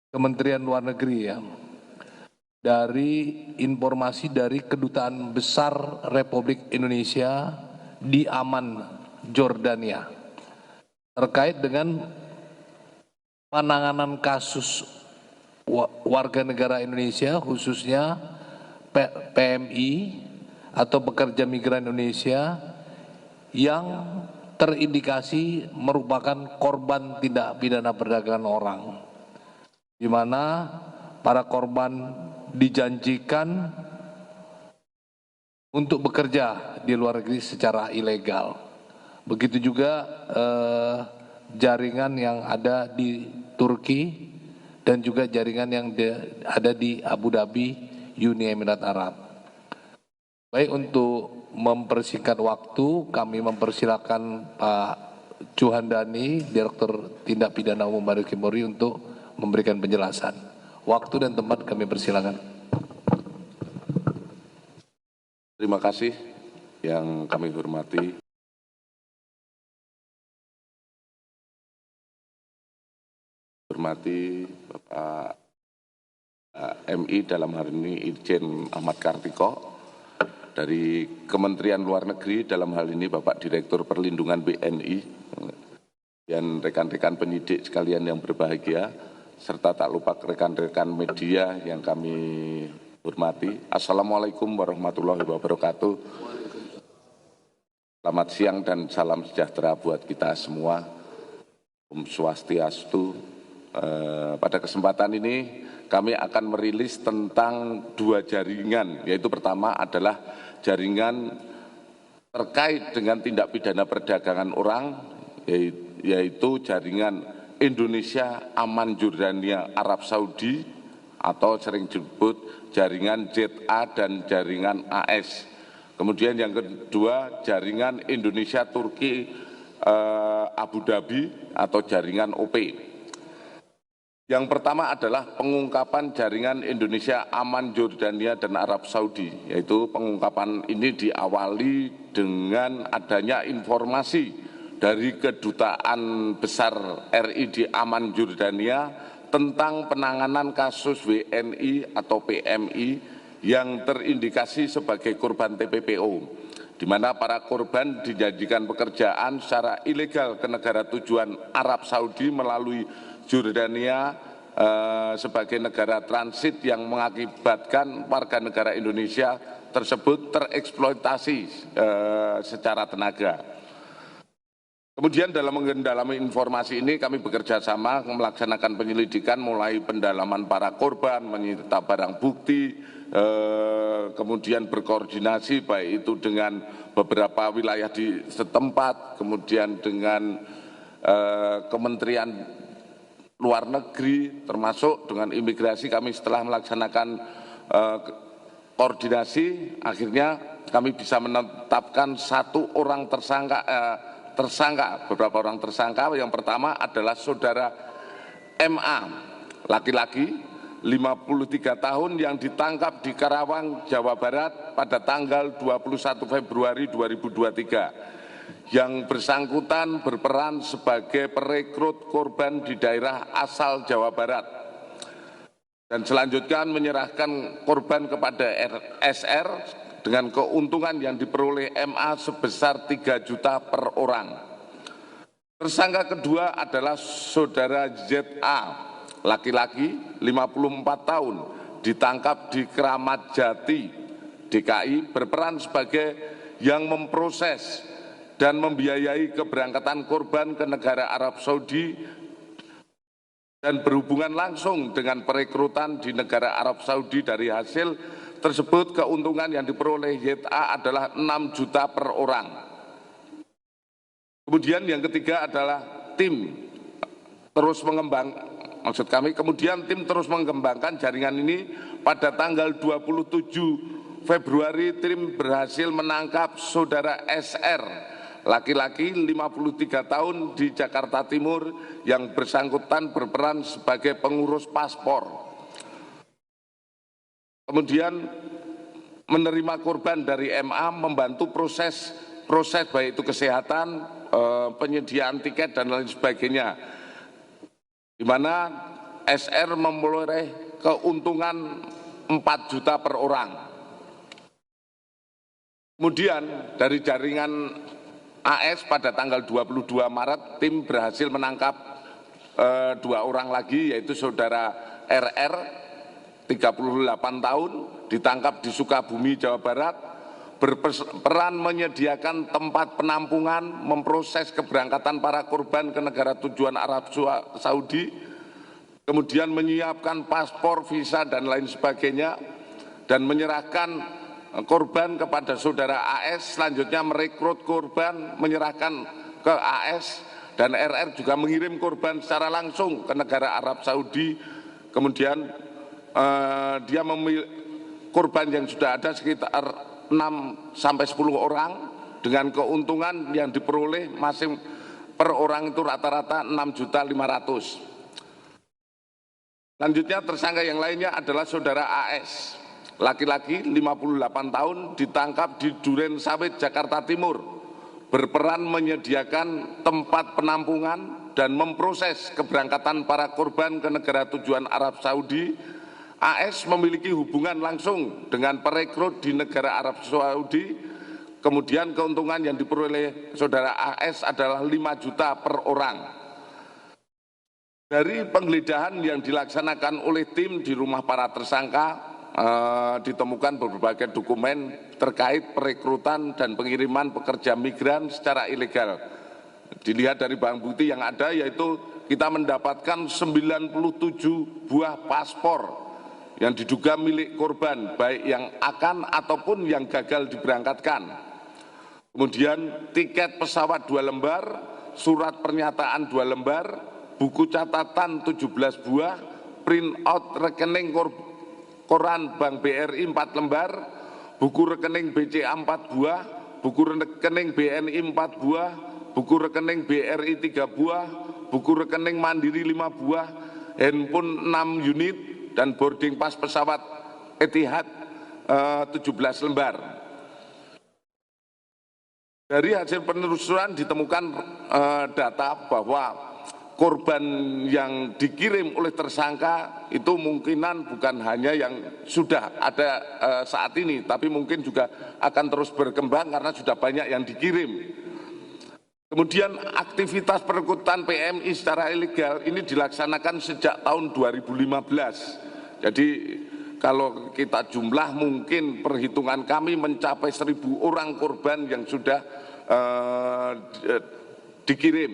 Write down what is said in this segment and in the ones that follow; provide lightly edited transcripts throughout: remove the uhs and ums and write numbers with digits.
Kementerian Luar Negeri ya. Dari informasi dari Kedutaan Besar Republik Indonesia di Amman, Jordania, terkait dengan penanganan kasus warga negara Indonesia khususnya PMI atau pekerja migran Indonesia yang terindikasi merupakan korban tindak pidana perdagangan orang, di mana para korban dijanjikan untuk bekerja di luar negeri secara ilegal. Begitu juga jaringan yang ada di Turki dan juga jaringan yang ada di Abu Dhabi, Uni Emirat Arab. Baik, untuk mempersingkat waktu, kami mempersilakan Pak Juhandani, Direktur Tindak Pidana Umum Baris Krim Polri, untuk memberikan penjelasan. Waktu dan tempat kami persilakan. Terima kasih yang kami hormati. Bapak MI dalam hal ini Irjen Ahmad Kartiko, dari Kementerian Luar Negeri dalam hal ini Bapak Direktur Perlindungan BNI, dan rekan-rekan penyidik sekalian yang berbahagia, serta tak lupa rekan-rekan media yang kami hormati. Assalamualaikum warahmatullahi wabarakatuh. Selamat siang dan salam sejahtera buat kita semua. Om Swastiastu. Pada kesempatan ini kami akan merilis tentang dua jaringan, yaitu pertama adalah jaringan terkait dengan tindak pidana perdagangan orang, yaitu jaringan Indonesia Amman Jordania Arab Saudi, atau sering disebut jaringan ZA dan jaringan AS. Kemudian yang kedua, jaringan Indonesia Turki Abu Dhabi atau jaringan OP. Yang pertama adalah pengungkapan jaringan Indonesia Amman Jordania dan Arab Saudi, yaitu pengungkapan ini diawali dengan adanya informasi dari Kedutaan Besar RI di Amman Jordania tentang penanganan kasus WNI atau PMI yang terindikasi sebagai korban TPPO, di mana para korban dijanjikan pekerjaan secara ilegal ke negara tujuan Arab Saudi melalui Jordania sebagai negara transit, yang mengakibatkan warga negara Indonesia tersebut tereksploitasi secara tenaga. Kemudian dalam mendalami informasi ini kami bekerja sama melaksanakan penyelidikan mulai pendalaman para korban, menyita barang bukti, kemudian berkoordinasi baik itu dengan beberapa wilayah di setempat, kemudian dengan Kementerian Luar Negeri, termasuk dengan imigrasi. Kami setelah melaksanakan koordinasi, akhirnya kami bisa menetapkan satu orang tersangka, beberapa orang tersangka. Yang pertama adalah saudara MA, laki-laki 53 tahun yang ditangkap di Karawang, Jawa Barat pada tanggal 21 Februari 2023. Yang bersangkutan berperan sebagai perekrut korban di daerah asal Jawa Barat, dan selanjutnya menyerahkan korban kepada SR dengan keuntungan yang diperoleh MA sebesar 3 juta per orang. Tersangka kedua adalah saudara ZA, laki-laki 54 tahun, ditangkap di Kramat Jati, DKI, berperan sebagai yang memproses dan membiayai keberangkatan korban ke negara Arab Saudi dan berhubungan langsung dengan perekrutan di negara Arab Saudi. Dari hasil tersebut keuntungan yang diperoleh YTA adalah 6 juta per orang. Kemudian yang ketiga adalah tim terus mengembangkan jaringan ini. Pada tanggal 27 Februari tim berhasil menangkap saudara SR, laki-laki 53 tahun di Jakarta Timur, yang bersangkutan berperan sebagai pengurus paspor. Kemudian menerima korban dari MA, membantu proses baik itu kesehatan, penyediaan tiket dan lain sebagainya, di mana SR memperoleh keuntungan 4 juta per orang. Kemudian dari jaringan AS pada tanggal 22 Maret tim berhasil menangkap 2 orang lagi, yaitu saudara RR 38 tahun ditangkap di Sukabumi, Jawa Barat, berperan menyediakan tempat penampungan, memproses keberangkatan para korban ke negara tujuan Arab Saudi, kemudian menyiapkan paspor, visa, dan lain sebagainya, dan menyerahkan korban kepada saudara AS, selanjutnya merekrut korban, menyerahkan ke AS, dan RR juga mengirim korban secara langsung ke negara Arab Saudi. Kemudian dia korban yang sudah ada sekitar 6-10 orang dengan keuntungan yang diperoleh masing per orang itu rata-rata 6.500.000. Selanjutnya tersangka yang lainnya adalah saudara AS, laki-laki 58 tahun, ditangkap di Duren Sawit, Jakarta Timur, berperan menyediakan tempat penampungan dan memproses keberangkatan para korban ke negara tujuan Arab Saudi. AS memiliki hubungan langsung dengan perekrut di negara Arab Saudi. Kemudian keuntungan yang diperoleh saudara AS adalah 5 juta per orang. Dari penggeledahan yang dilaksanakan oleh tim di rumah para tersangka, ditemukan berbagai dokumen terkait perekrutan dan pengiriman pekerja migran secara ilegal. Dilihat dari barang bukti yang ada, yaitu kita mendapatkan 97 buah paspor yang diduga milik korban, baik yang akan ataupun yang gagal diberangkatkan. Kemudian tiket pesawat 2 lembar, surat pernyataan 2 lembar, buku catatan 17 buah, print out rekening koran Bank BRI 4 lembar, buku rekening BCA 4 buah, buku rekening BNI 4 buah, buku rekening BRI 3 buah, buku rekening Mandiri 5 buah, handphone 6 unit, dan boarding pass pesawat Etihad 17 lembar. Dari hasil penelusuran ditemukan data bahwa korban yang dikirim oleh tersangka itu mungkinan bukan hanya yang sudah ada saat ini, tapi mungkin juga akan terus berkembang karena sudah banyak yang dikirim. Kemudian aktivitas perekrutan PMI secara ilegal ini dilaksanakan sejak tahun 2015. Jadi kalau kita jumlah mungkin perhitungan kami mencapai 1.000 orang korban yang sudah dikirim.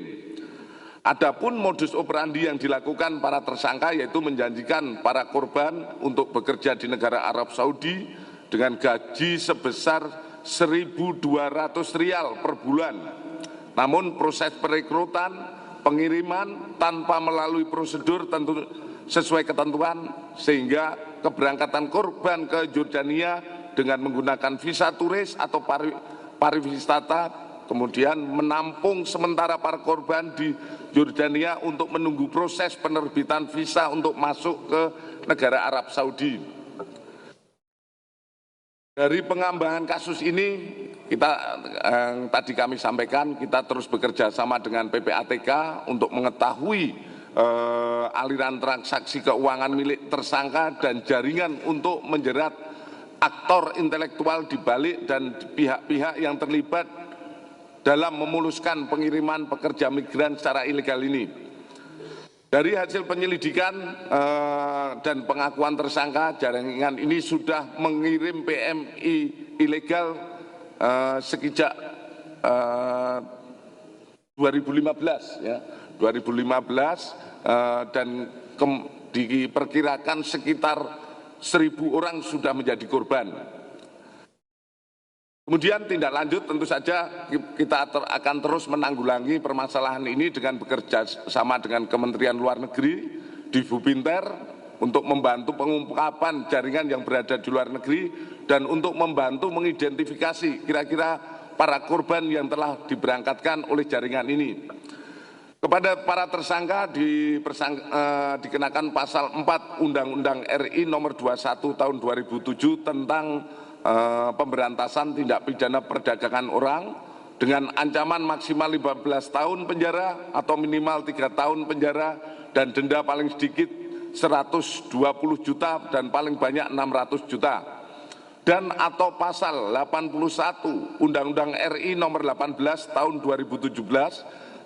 Adapun modus operandi yang dilakukan para tersangka yaitu menjanjikan para korban untuk bekerja di negara Arab Saudi dengan gaji sebesar 1.200 rial per bulan. Namun proses perekrutan, pengiriman tanpa melalui prosedur tentu sesuai ketentuan, sehingga keberangkatan korban ke Yordania dengan menggunakan visa turis atau pariwisata, kemudian menampung sementara para korban di Yordania untuk menunggu proses penerbitan visa untuk masuk ke negara Arab Saudi. Dari pengembangan kasus ini, tadi kami sampaikan, kita terus bekerja sama dengan PPATK untuk mengetahui aliran transaksi keuangan milik tersangka dan jaringan untuk menjerat aktor intelektual di balik dan pihak-pihak yang terlibat dalam memuluskan pengiriman pekerja migran secara ilegal ini. Dari hasil penyelidikan dan pengakuan tersangka, jaringan ini sudah mengirim PMI ilegal sejak 2015 ya. 2015 dan diperkirakan sekitar 1.000 orang sudah menjadi korban. Kemudian tindak lanjut tentu saja kita akan terus menanggulangi permasalahan ini dengan bekerja sama dengan Kementerian Luar Negeri di Bupinter untuk membantu pengungkapan jaringan yang berada di luar negeri dan untuk membantu mengidentifikasi kira-kira para korban yang telah diberangkatkan oleh jaringan ini. Kepada para tersangka dikenakan pasal 4 Undang-Undang RI nomor 21 tahun 2007 tentang pemberantasan tindak pidana perdagangan orang dengan ancaman maksimal 15 tahun penjara atau minimal 3 tahun penjara dan denda paling sedikit 120 juta dan paling banyak 600 juta. Dan atau pasal 81 Undang-Undang RI nomor 18 tahun 2017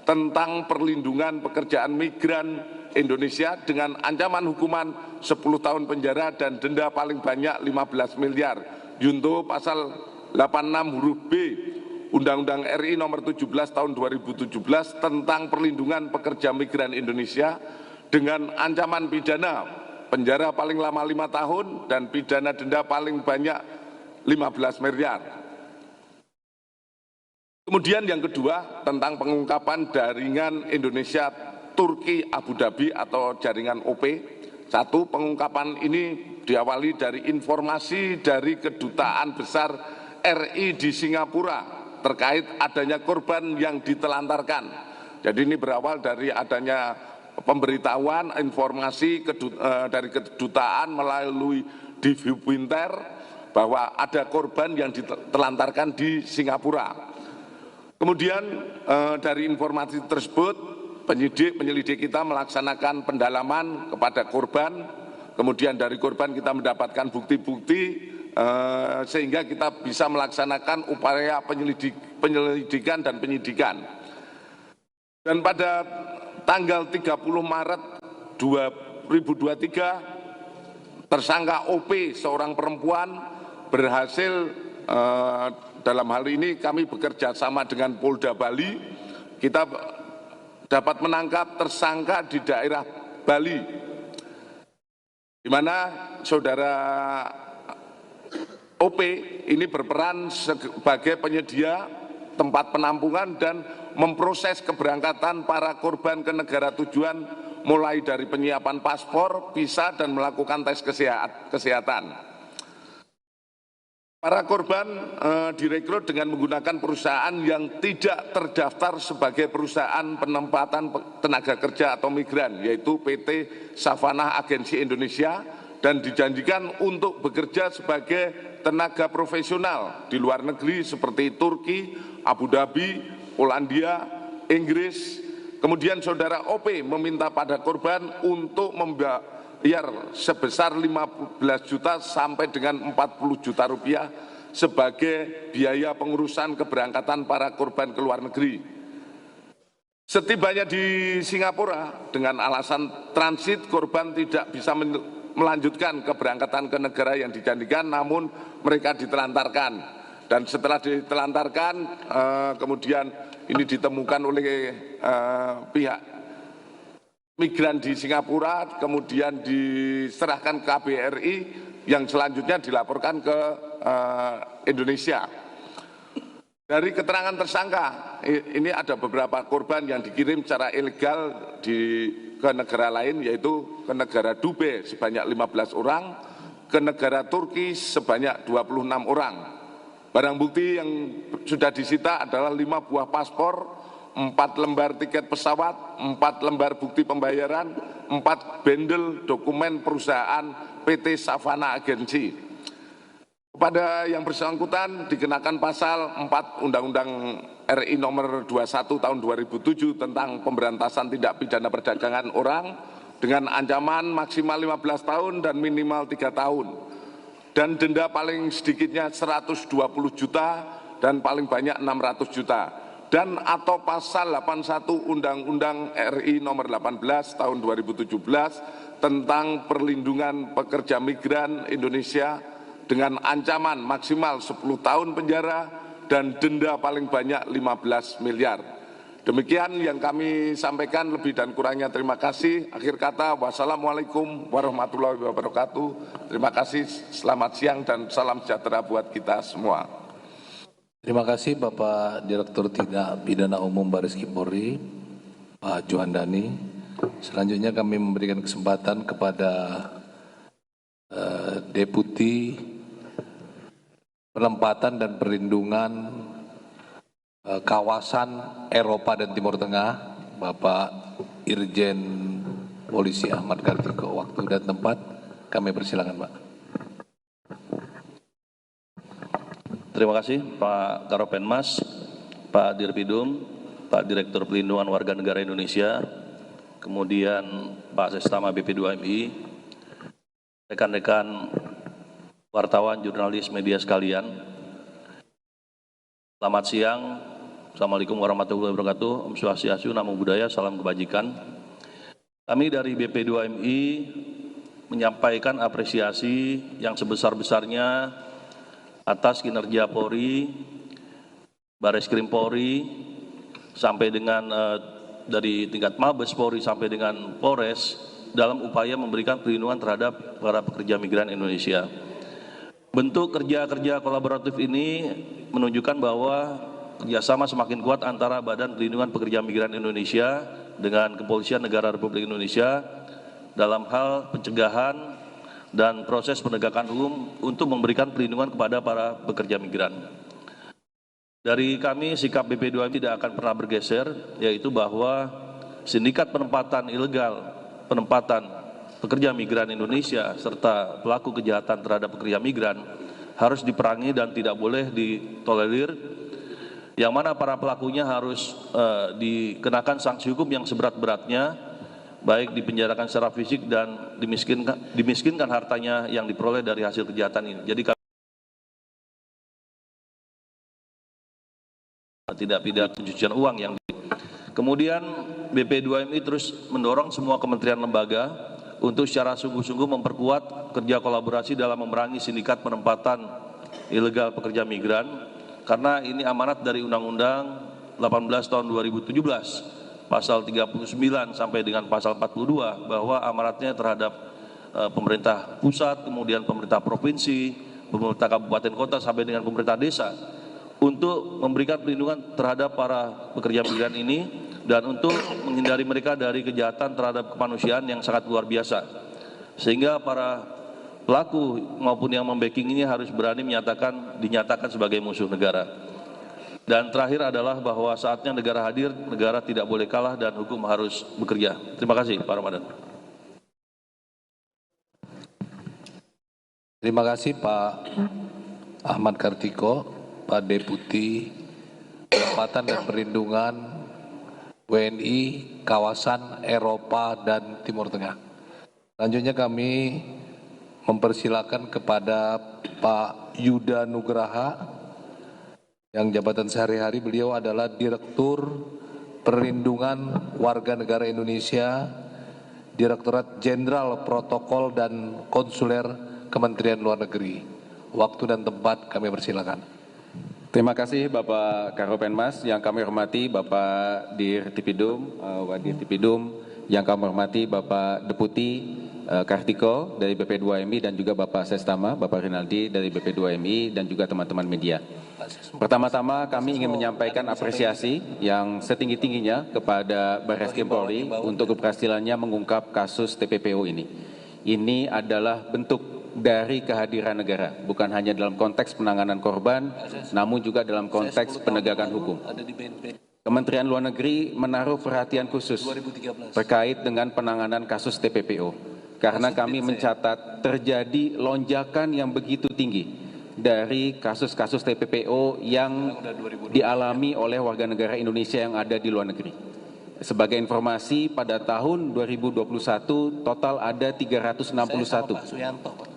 tentang perlindungan pekerjaan migran Indonesia dengan ancaman hukuman 10 tahun penjara dan denda paling banyak 15 miliar. Junto pasal 86 huruf B Undang-Undang RI nomor 17 tahun 2017 tentang perlindungan pekerja migran Indonesia dengan ancaman pidana penjara paling lama 5 tahun dan pidana denda paling banyak 15 miliar. Kemudian yang kedua tentang pengungkapan jaringan Indonesia Turki Abu Dhabi atau jaringan OP. Satu, pengungkapan ini diawali dari informasi dari Kedutaan Besar RI di Singapura terkait adanya korban yang ditelantarkan. Jadi ini berawal dari adanya pemberitahuan informasi dari kedutaan melalui Divibuinter bahwa ada korban yang ditelantarkan di Singapura. Kemudian dari informasi tersebut penyelidik kita melaksanakan pendalaman kepada korban. Kemudian dari korban kita mendapatkan bukti-bukti sehingga kita bisa melaksanakan upaya penyelidikan dan penyidikan. Dan pada tanggal 30 Maret 2023 tersangka OP seorang perempuan berhasil dalam hal ini kami bekerja sama dengan Polda Bali, kita dapat menangkap tersangka di daerah Bali di mana saudara OP ini berperan sebagai penyedia tempat penampungan dan memproses keberangkatan para korban ke negara tujuan mulai dari penyiapan paspor, visa dan melakukan tes kesehatan. Para korban direkrut dengan menggunakan perusahaan yang tidak terdaftar sebagai perusahaan penempatan tenaga kerja atau migran, yaitu PT Savannah Agency Indonesia, dan dijanjikan untuk bekerja sebagai tenaga profesional di luar negeri seperti Turki, Abu Dhabi, Polandia, Inggris. Kemudian saudara OP meminta pada korban untuk membayar sebesar 15 juta sampai dengan 40 juta rupiah sebagai biaya pengurusan keberangkatan para korban ke luar negeri. Setibanya di Singapura dengan alasan transit, korban tidak bisa melanjutkan keberangkatan ke negara yang dijanjikan, namun mereka ditelantarkan. Dan setelah ditelantarkan, kemudian ini ditemukan oleh pihak migran di Singapura, kemudian diserahkan ke KBRI, yang selanjutnya dilaporkan ke Indonesia. Dari keterangan tersangka, ini ada beberapa korban yang dikirim secara ilegal ke negara lain, yaitu ke negara Dubai sebanyak 15 orang, ke negara Turki sebanyak 26 orang. Barang bukti yang sudah disita adalah 5 buah paspor, 4 lembar tiket pesawat, 4 lembar bukti pembayaran, 4 bendel dokumen perusahaan PT Savannah Agency. Kepada yang bersangkutan dikenakan pasal 4 Undang-Undang RI nomor 21 tahun 2007 tentang pemberantasan tindak pidana perdagangan orang dengan ancaman maksimal 15 tahun dan minimal 3 tahun. Dan denda paling sedikitnya 120 juta dan paling banyak 600 juta. Dan atau pasal 81 Undang-Undang RI nomor 18 tahun 2017 tentang perlindungan pekerja migran Indonesia dengan ancaman maksimal 10 tahun penjara dan denda paling banyak 15 miliar. Demikian yang kami sampaikan, lebih dan kurangnya terima kasih. Akhir kata, wassalamualaikum warahmatullahi wabarakatuh. Terima kasih, selamat siang dan salam sejahtera buat kita semua. Terima kasih Bapak Direktur Tindak Pidana Umum Baris Krim Polri, Pak Juandani. Selanjutnya kami memberikan kesempatan kepada Deputi Penempatan dan Perlindungan Kawasan Eropa dan Timur Tengah, Bapak Irjen Polisi Ahmad Kartiko. Waktu dan tempat kami persilakan, Pak. Terima kasih Pak Karopenmas, Pak Dirpidum, Pak Direktur Pelindungan Warga Negara Indonesia, kemudian Pak Sestama BP2MI, rekan-rekan wartawan, jurnalis, media sekalian. Selamat siang. Assalamualaikum warahmatullahi wabarakatuh. Om Swastiastu, Namo Buddhaya, salam kebajikan. Kami dari BP2MI menyampaikan apresiasi yang sebesar-besarnya atas kinerja Polri, Bareskrim Polri, sampai dengan dari tingkat Mabes Polri sampai dengan Polres dalam upaya memberikan perlindungan terhadap para pekerja migran Indonesia. Bentuk kerja-kerja kolaboratif ini menunjukkan bahwa kerjasama semakin kuat antara Badan Perlindungan Pekerja Migran Indonesia dengan Kepolisian Negara Republik Indonesia dalam hal pencegahan dan proses penegakan hukum untuk memberikan perlindungan kepada para pekerja migran. Dari kami, sikap BP2MI tidak akan pernah bergeser, yaitu bahwa sindikat penempatan ilegal, penempatan pekerja migran Indonesia, serta pelaku kejahatan terhadap pekerja migran harus diperangi dan tidak boleh ditolerir, yang mana para pelakunya harus dikenakan sanksi hukum yang seberat-beratnya, baik dipenjarakan secara fisik dan dimiskinkan hartanya yang diperoleh dari hasil kejahatan ini. Jadi kami tidak pidana pencucian uang yang kemudian BP2MI terus mendorong semua kementerian lembaga untuk secara sungguh-sungguh memperkuat kerja kolaborasi dalam memerangi sindikat penempatan ilegal pekerja migran, karena ini amanat dari Undang-Undang 18 tahun 2017 pasal 39 sampai dengan pasal 42 bahwa amanatnya terhadap pemerintah pusat, kemudian pemerintah provinsi, pemerintah kabupaten kota sampai dengan pemerintah desa untuk memberikan perlindungan terhadap para pekerja migran ini dan untuk menghindari mereka dari kejahatan terhadap kemanusiaan yang sangat luar biasa. Sehingga para pelaku maupun yang membacking ini harus berani dinyatakan sebagai musuh negara. Dan terakhir adalah bahwa saatnya negara hadir, negara tidak boleh kalah dan hukum harus bekerja. Terima kasih Pak Ramadan. Terima kasih Pak Ahmad Kartiko, Pak Deputi Penempatan dan Perlindungan WNI Kawasan Eropa dan Timur Tengah. Selanjutnya kami mempersilakan kepada Pak Yuda Nugraha, yang jabatan sehari-hari beliau adalah Direktur Perlindungan Warga Negara Indonesia, Direktorat Jenderal Protokol dan Konsuler Kementerian Luar Negeri. Waktu dan tempat kami persilakan. Terima kasih Bapak Karopenmas, yang kami hormati Bapak Dirtipidum, Wadir Tipidum, yang kami hormati Bapak Deputi Kartiko dari BP2MI dan juga Bapak Sestama, Bapak Rinaldi dari BP2MI dan juga teman-teman media. Pertama-tama kami ingin menyampaikan apresiasi yang setinggi-tingginya kepada Bareskrim Polri untuk keberhasilannya mengungkap kasus TPPO ini. Ini adalah bentuk dari kehadiran negara, bukan hanya dalam konteks penanganan korban, namun juga dalam konteks penegakan hukum. Kementerian Luar Negeri menaruh perhatian khusus terkait dengan penanganan kasus TPPO, karena kami mencatat terjadi lonjakan yang begitu tinggi dari kasus-kasus TPPO yang dialami oleh warga negara Indonesia yang ada di luar negeri. Sebagai informasi, pada tahun 2021 total ada 361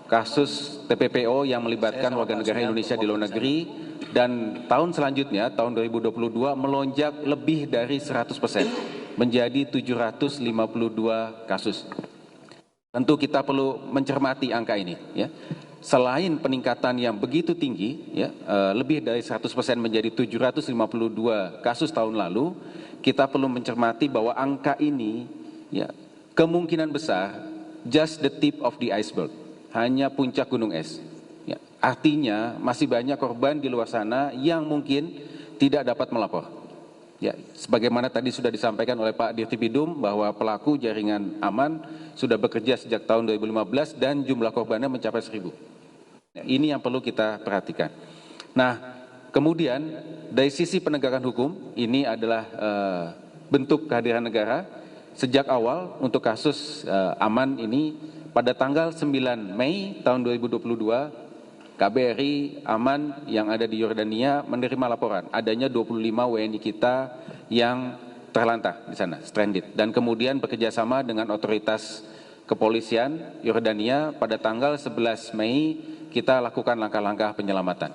kasus TPPO yang melibatkan warga negara Indonesia di luar negeri, dan tahun selanjutnya, tahun 2022 melonjak lebih dari 100% menjadi 752 kasus. Tentu kita perlu mencermati angka ini, ya. Selain peningkatan yang begitu tinggi, ya, lebih dari 100% menjadi 752 kasus tahun lalu, kita perlu mencermati bahwa angka ini, ya, kemungkinan besar just the tip of the iceberg, hanya puncak gunung es. Ya, artinya masih banyak korban di luar sana yang mungkin tidak dapat melapor. Ya, sebagaimana tadi sudah disampaikan oleh Pak Dirtipidum bahwa pelaku jaringan aman sudah bekerja sejak tahun 2015 dan jumlah korbannya mencapai 1000. Ya, ini yang perlu kita perhatikan. Nah, kemudian dari sisi penegakan hukum, ini adalah bentuk kehadiran negara. Sejak awal untuk kasus aman ini, pada tanggal 9 Mei tahun 2022, KBRI Aman yang ada di Yordania menerima laporan adanya 25 WNI kita yang terlantar di sana, stranded. Dan kemudian bekerjasama dengan otoritas kepolisian Yordania pada tanggal 11 Mei kita lakukan langkah-langkah penyelamatan.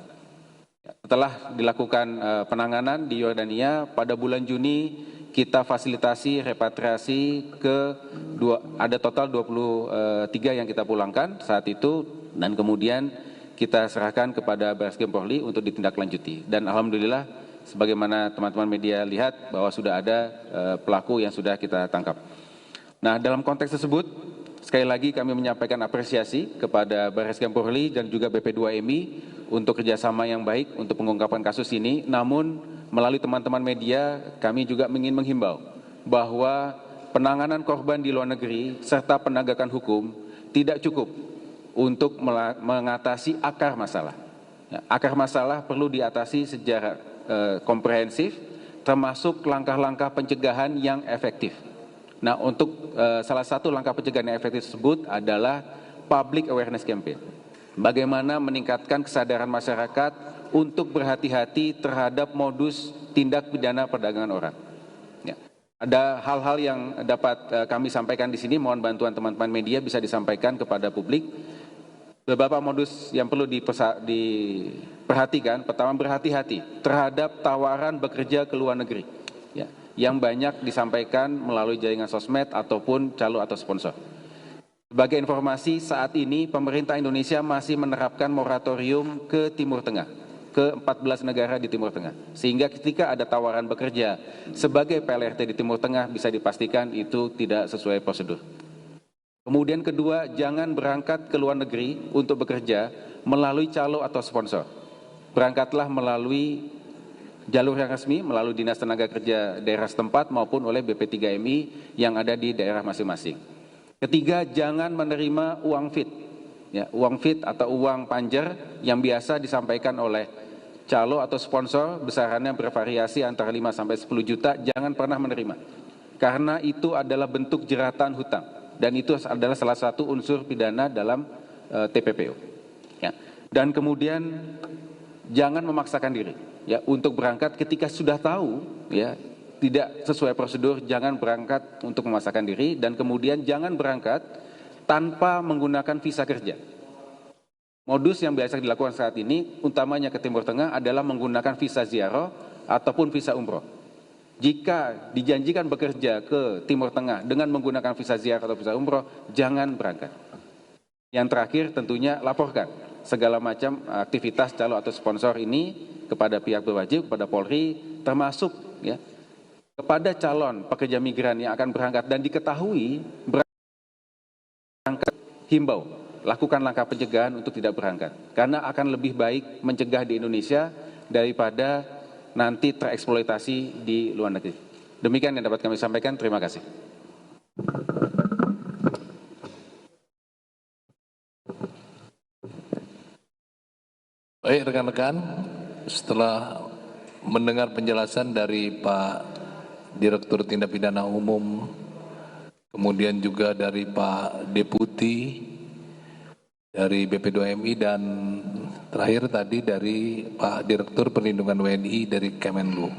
Setelah dilakukan penanganan di Yordania, pada bulan Juni kita fasilitasi repatriasi ada total 23 yang kita pulangkan saat itu, dan kemudian kita serahkan kepada Barreskrim Polri untuk ditindaklanjuti. Dan alhamdulillah, sebagaimana teman-teman media lihat bahwa sudah ada pelaku yang sudah kita tangkap. Nah, dalam konteks tersebut, sekali lagi kami menyampaikan apresiasi kepada Barreskrim Polri dan juga BP2MI untuk kerjasama yang baik untuk pengungkapan kasus ini. Namun, melalui teman-teman media, kami juga ingin menghimbau bahwa penanganan korban di luar negeri serta penegakan hukum tidak cukup untuk mengatasi akar masalah. Akar masalah perlu diatasi secara komprehensif, termasuk langkah-langkah pencegahan yang efektif. Nah, untuk salah satu langkah pencegahan yang efektif tersebut adalah public awareness campaign. Bagaimana meningkatkan kesadaran masyarakat untuk berhati-hati terhadap modus tindak pidana perdagangan orang. Ya. Ada hal-hal yang dapat kami sampaikan di sini, mohon bantuan teman-teman media bisa disampaikan kepada publik. Beberapa modus yang perlu diperhatikan. Pertama, berhati-hati terhadap tawaran bekerja ke luar negeri, ya, yang banyak disampaikan melalui jaringan sosmed ataupun calo atau sponsor. Sebagai informasi, saat ini pemerintah Indonesia masih menerapkan moratorium ke Timur Tengah, ke 14 negara di Timur Tengah. Sehingga ketika ada tawaran bekerja sebagai PLRT di Timur Tengah, bisa dipastikan itu tidak sesuai prosedur. Kemudian kedua, jangan berangkat ke luar negeri untuk bekerja melalui calo atau sponsor. Berangkatlah melalui jalur yang resmi, melalui Dinas Tenaga Kerja daerah setempat maupun oleh BP3MI yang ada di daerah masing-masing. Ketiga, jangan menerima uang fit. Ya, uang fit atau uang panjer yang biasa disampaikan oleh calo atau sponsor, besarannya bervariasi antara 5 sampai 10 juta, jangan pernah menerima. Karena itu adalah bentuk jeratan hutang. Dan itu adalah salah satu unsur pidana dalam TPPO. Ya. Dan kemudian jangan memaksakan diri, ya, untuk berangkat ketika sudah tahu, ya, tidak sesuai prosedur. Jangan berangkat untuk memaksakan diri, dan kemudian jangan berangkat tanpa menggunakan visa kerja. Modus yang biasa dilakukan saat ini, utamanya ke Timur Tengah, adalah menggunakan visa ziarah ataupun visa umroh. Jika dijanjikan bekerja ke Timur Tengah dengan menggunakan visa ziarah atau visa umroh, jangan berangkat. Yang terakhir tentunya laporkan segala macam aktivitas calo atau sponsor ini kepada pihak berwajib, kepada Polri, termasuk, ya, kepada calon pekerja migran yang akan berangkat dan diketahui berangkat, himbau, lakukan langkah pencegahan untuk tidak berangkat. Karena akan lebih baik mencegah di Indonesia daripada nanti tereksploitasi di luar negeri. Demikian yang dapat kami sampaikan. Terima kasih. Baik rekan-rekan, setelah mendengar penjelasan dari Pak Direktur Tindak Pidana Umum, kemudian juga dari Pak Deputi dari BP2MI, dan terakhir tadi dari Pak Direktur Perlindungan WNI dari Kemenlu.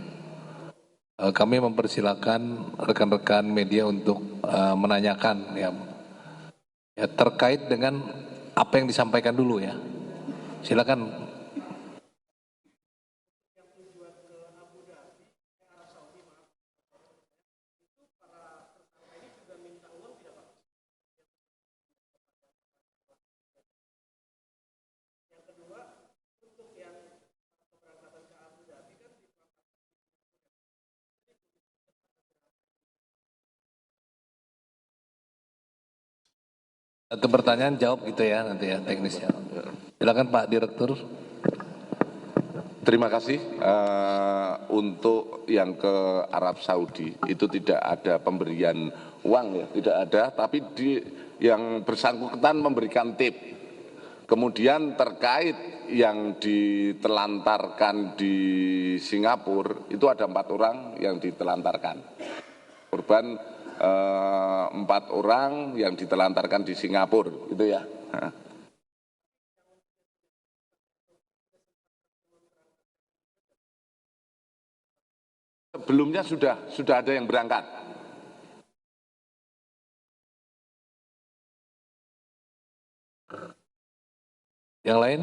Kami mempersilakan rekan-rekan media untuk menanyakan, ya, terkait dengan apa yang disampaikan dulu, ya. Silakan. Satu pertanyaan jawab gitu ya nanti ya teknisnya. Silakan Pak Direktur. Terima kasih. Untuk yang ke Arab Saudi itu tidak ada pemberian uang, ya, tidak ada, tapi yang bersangkutan memberikan tip. Kemudian terkait yang ditelantarkan di Singapura itu ada 4 orang yang ditelantarkan. Korban 4 orang yang ditelantarkan di Singapura, gitu ya. sebelumnya sudah ada yang berangkat. Yang lain?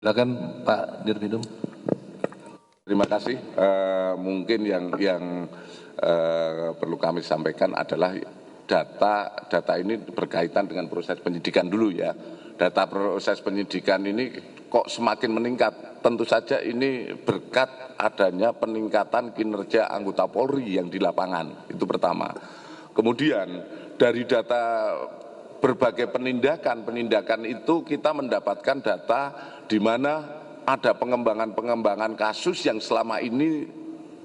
Silakan Pak Dirtipidum. Terima kasih. Mungkin yang perlu kami sampaikan adalah data ini berkaitan dengan proses penyidikan dulu ya. Data proses penyidikan ini kok semakin meningkat. Tentu saja ini berkat adanya peningkatan kinerja anggota Polri yang di lapangan. Itu pertama. Kemudian dari data berbagai penindakan itu kita mendapatkan data di mana ada pengembangan kasus yang selama ini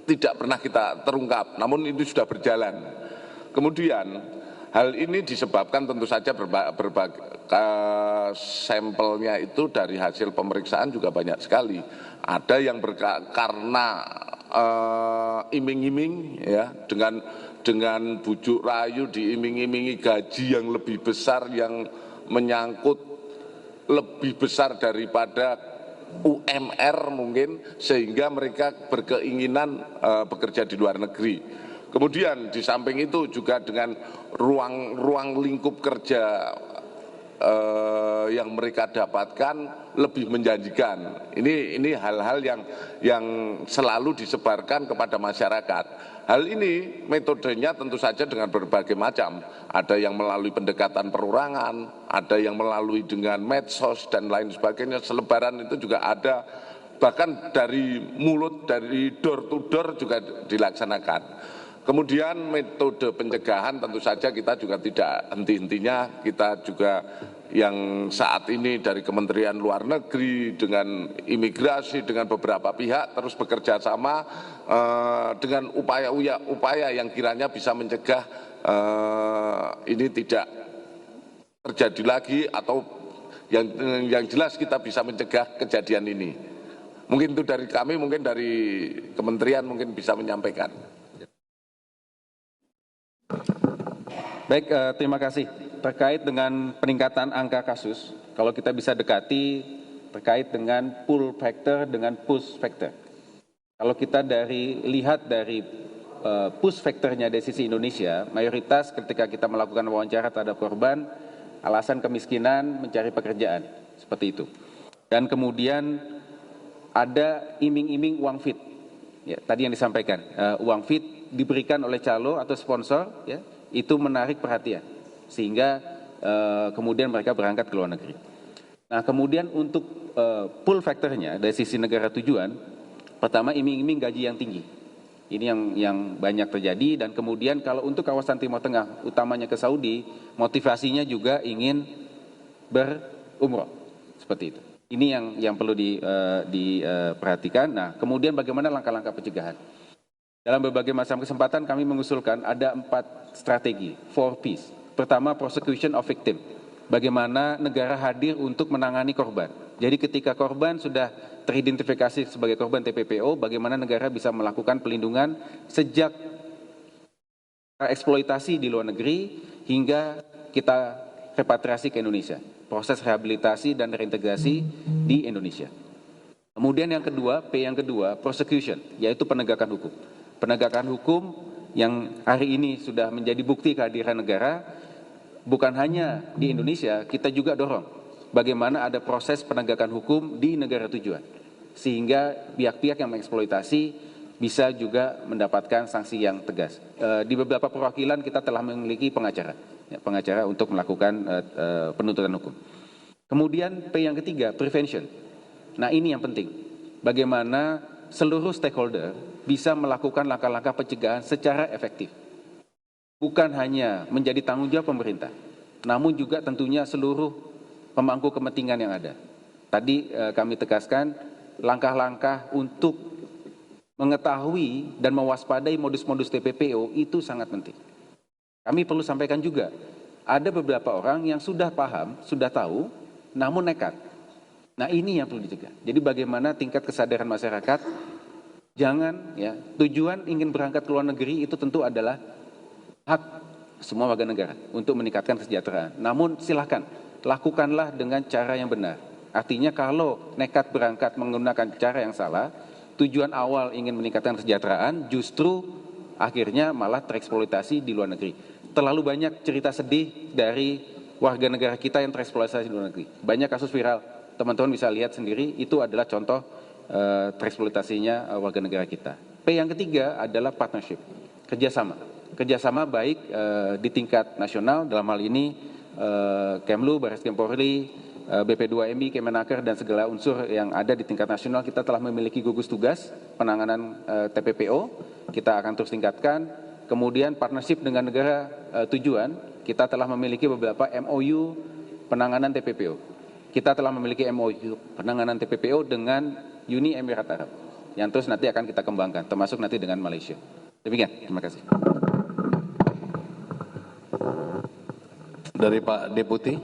tidak pernah kita terungkap, namun ini sudah berjalan. Kemudian hal ini disebabkan tentu saja berbagai sampelnya itu dari hasil pemeriksaan juga banyak sekali. Ada yang karena iming-iming ya, dengan bujuk rayu diiming-imingi gaji yang lebih besar yang menyangkut lebih besar daripada UMR mungkin, sehingga mereka berkeinginan bekerja di luar negeri. Kemudian di samping itu juga dengan ruang lingkup kerja yang mereka dapatkan lebih menjanjikan. Ini hal-hal yang selalu disebarkan kepada masyarakat. Hal ini metodenya tentu saja dengan berbagai macam. Ada yang melalui pendekatan perorangan, ada yang melalui dengan medsos dan lain sebagainya. Selebaran itu juga ada, bahkan dari mulut, dari door to door juga dilaksanakan. Kemudian metode pencegahan tentu saja kita juga tidak henti-hentinya, kita juga yang saat ini dari Kementerian Luar Negeri dengan imigrasi dengan beberapa pihak terus bekerja sama dengan upaya yang kiranya bisa mencegah ini tidak terjadi lagi, atau yang jelas kita bisa mencegah kejadian ini. Mungkin itu dari kami, mungkin dari Kementerian mungkin bisa menyampaikan. Baik, terima kasih. Terkait dengan peningkatan angka kasus, kalau kita bisa dekati terkait dengan pull factor dengan push factor. Kalau kita lihat dari push factornya dari sisi Indonesia, mayoritas ketika kita melakukan wawancara terhadap korban, alasan kemiskinan, mencari pekerjaan, seperti itu. Dan kemudian ada iming-iming uang fit, ya, tadi yang disampaikan, uang fit diberikan oleh calo atau sponsor, ya, itu menarik perhatian, sehingga kemudian mereka berangkat ke luar negeri. Nah, kemudian untuk pull factornya dari sisi negara tujuan, pertama iming-iming gaji yang tinggi. Ini yang banyak terjadi, dan kemudian kalau untuk kawasan Timur Tengah, utamanya ke Saudi, motivasinya juga ingin berumroh, seperti itu. Ini yang perlu diperhatikan. Nah, kemudian bagaimana langkah-langkah pencegahan? Dalam berbagai macam kesempatan kami mengusulkan ada 4 strategi, 4Ps. Pertama, prosecution of victim. Bagaimana negara hadir untuk menangani korban. Jadi ketika korban sudah teridentifikasi sebagai korban TPPO, bagaimana negara bisa melakukan pelindungan sejak eksploitasi di luar negeri hingga kita repatriasi ke Indonesia. Proses rehabilitasi dan reintegrasi di Indonesia. Kemudian yang kedua, P yang kedua, prosecution, yaitu penegakan hukum. Penegakan hukum yang hari ini sudah menjadi bukti kehadiran negara, bukan hanya di Indonesia, kita juga dorong bagaimana ada proses penegakan hukum di negara tujuan, sehingga pihak-pihak yang mengeksploitasi bisa juga mendapatkan sanksi yang tegas. Di beberapa perwakilan kita telah memiliki pengacara, pengacara untuk melakukan penuntutan hukum. Kemudian P yang ketiga, prevention. Nah ini yang penting, bagaimana seluruh stakeholder bisa melakukan langkah-langkah pencegahan secara efektif. Bukan hanya menjadi tanggung jawab pemerintah, namun juga tentunya seluruh pemangku kepentingan yang ada. Tadi kami tegaskan langkah-langkah untuk mengetahui dan mewaspadai modus-modus TPPO itu sangat penting. Kami perlu sampaikan juga, ada beberapa orang yang sudah paham, sudah tahu, namun nekat. Nah ini yang perlu dicegah. Jadi bagaimana tingkat kesadaran masyarakat, jangan ya, tujuan ingin berangkat ke luar negeri itu tentu adalah hak semua warga negara untuk meningkatkan kesejahteraan. Namun silakan, lakukanlah dengan cara yang benar. Artinya kalau nekat berangkat menggunakan cara yang salah, tujuan awal ingin meningkatkan kesejahteraan, justru akhirnya malah tereksploitasi di luar negeri. Terlalu banyak cerita sedih dari warga negara kita yang tereksploitasi di luar negeri. Banyak kasus viral, teman-teman bisa lihat sendiri, itu adalah contoh tereksploitasinya warga negara kita. P yang ketiga adalah partnership, kerjasama. Kerjasama baik di tingkat nasional, dalam hal ini Kemlu, Barreskrim Polri, BP2MI, Kemenaker, dan segala unsur yang ada di tingkat nasional. Kita telah memiliki gugus tugas penanganan TPPO, kita akan terus tingkatkan. Kemudian partnership dengan negara tujuan, kita telah memiliki beberapa MOU penanganan TPPO. Kita telah memiliki MOU penanganan TPPO dengan Uni Emirat Arab, yang terus nanti akan kita kembangkan, termasuk nanti dengan Malaysia. Demikian, terima kasih. Dari Pak Deputi.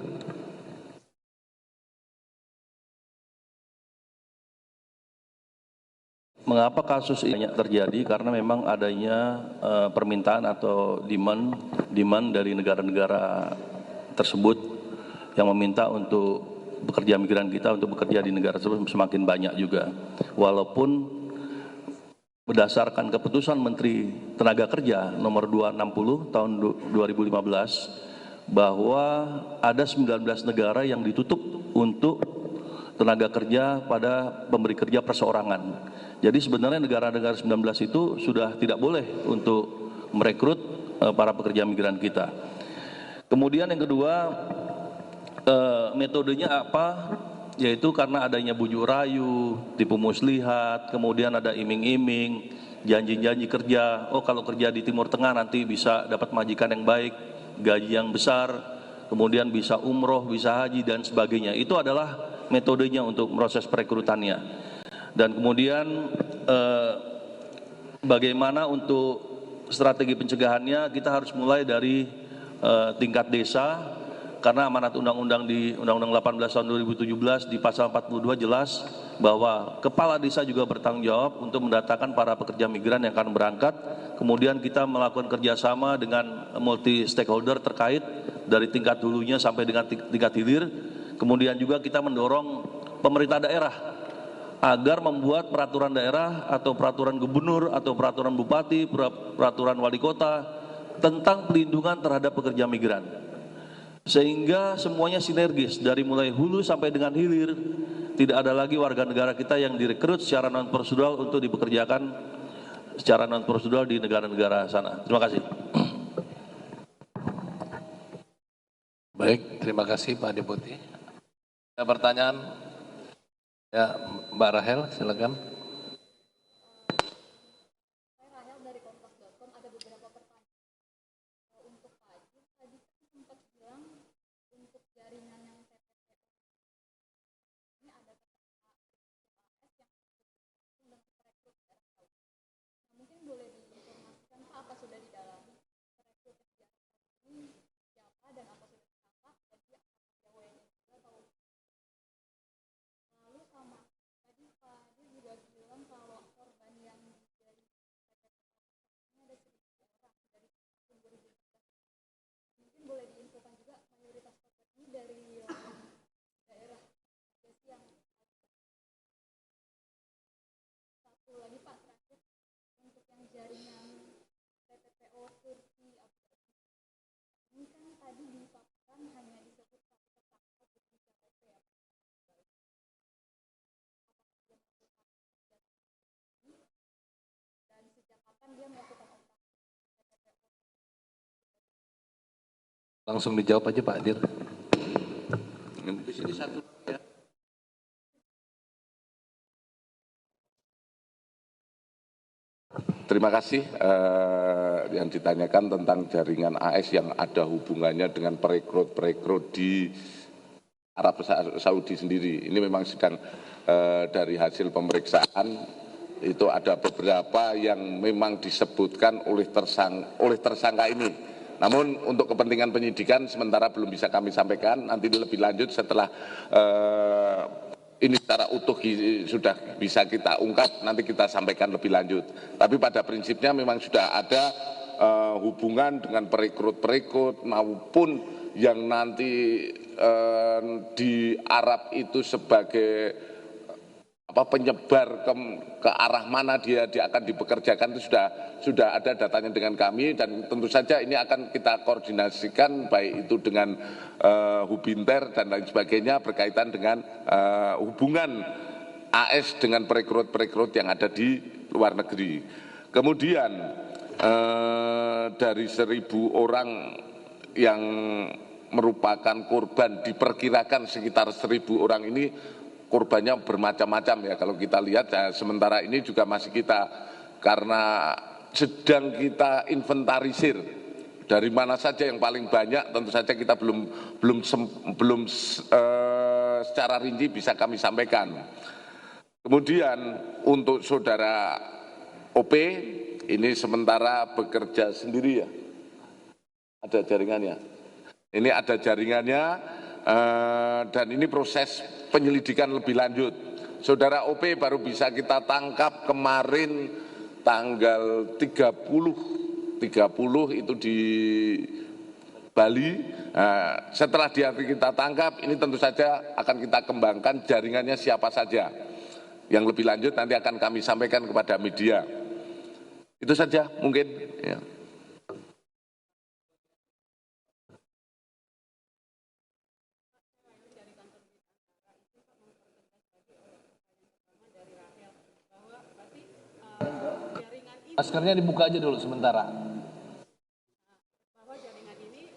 Mengapa kasus ini terjadi? Karena memang adanya permintaan atau demand dari negara-negara tersebut yang meminta untuk pekerja migran kita untuk bekerja di negara tersebut semakin banyak juga. Walaupun berdasarkan keputusan Menteri Tenaga Kerja nomor 260 tahun 2015 bahwa ada 19 negara yang ditutup untuk tenaga kerja pada pemberi kerja perseorangan. Jadi sebenarnya negara-negara 19 itu sudah tidak boleh untuk merekrut para pekerja migran kita. Kemudian yang kedua, metodenya apa? Yaitu karena adanya bujuk rayu, tipu muslihat, kemudian ada iming-iming, janji-janji kerja. Oh kalau kerja di Timur Tengah nanti bisa dapat majikan yang baik, gaji yang besar, kemudian bisa umroh, bisa haji, dan sebagainya. Itu adalah metodenya untuk proses perekrutannya. Dan kemudian bagaimana untuk strategi pencegahannya, kita harus mulai dari tingkat desa, karena amanat undang-undang di Undang-Undang 18 tahun 2017 di pasal 42 jelas bahwa kepala desa juga bertanggung jawab untuk mendatangkan para pekerja migran yang akan berangkat. Kemudian kita melakukan kerjasama dengan multi stakeholder terkait dari tingkat hulunya sampai dengan tingkat hilir. Kemudian juga kita mendorong pemerintah daerah agar membuat peraturan daerah atau peraturan gubernur atau peraturan bupati, peraturan wali kota tentang pelindungan terhadap pekerja migran. Sehingga semuanya sinergis dari mulai hulu sampai dengan hilir, tidak ada lagi warga negara kita yang direkrut secara non prosedural untuk dipekerjakan secara non prosedural di negara-negara sana. Terima kasih. Baik, terima kasih Pak Deputi. Ada pertanyaan? Ya, Mbak Rahel, silakan. Langsung dijawab aja Pak Dir. Di sini satu ya. Terima kasih yang ditanyakan tentang jaringan AS yang ada hubungannya dengan perekrut di Arab Saudi sendiri. Ini memang sedang dari hasil pemeriksaan itu ada beberapa yang memang disebutkan oleh tersangka ini. Namun untuk kepentingan penyidikan sementara belum bisa kami sampaikan, nanti lebih lanjut setelah ini secara utuh sudah bisa kita ungkap, nanti kita sampaikan lebih lanjut. Tapi pada prinsipnya memang sudah ada hubungan dengan perekrut maupun yang nanti di Arab itu sebagai penyebar ke arah mana dia akan dipekerjakan itu sudah ada datanya dengan kami, dan tentu saja ini akan kita koordinasikan baik itu dengan Hubinter dan lain sebagainya berkaitan dengan hubungan AS dengan perekrut yang ada di luar negeri. Kemudian dari 1.000 orang yang merupakan korban diperkirakan sekitar 1.000 orang ini korbannya bermacam-macam ya, kalau kita lihat sementara ini juga masih kita, karena sedang kita inventarisir dari mana saja yang paling banyak, tentu saja kita belum secara rinci bisa kami sampaikan. Kemudian untuk saudara OP ini sementara bekerja sendiri ya, ada jaringannya, ini ada jaringannya. Dan ini proses penyelidikan lebih lanjut. Saudara OP baru bisa kita tangkap kemarin tanggal 30 itu di Bali. Setelah dia kita tangkap, ini tentu saja akan kita kembangkan jaringannya siapa saja. Yang lebih lanjut nanti akan kami sampaikan kepada media. Itu saja mungkin ya. Maskernya dibuka aja dulu sementara. Bahwa jaringan ini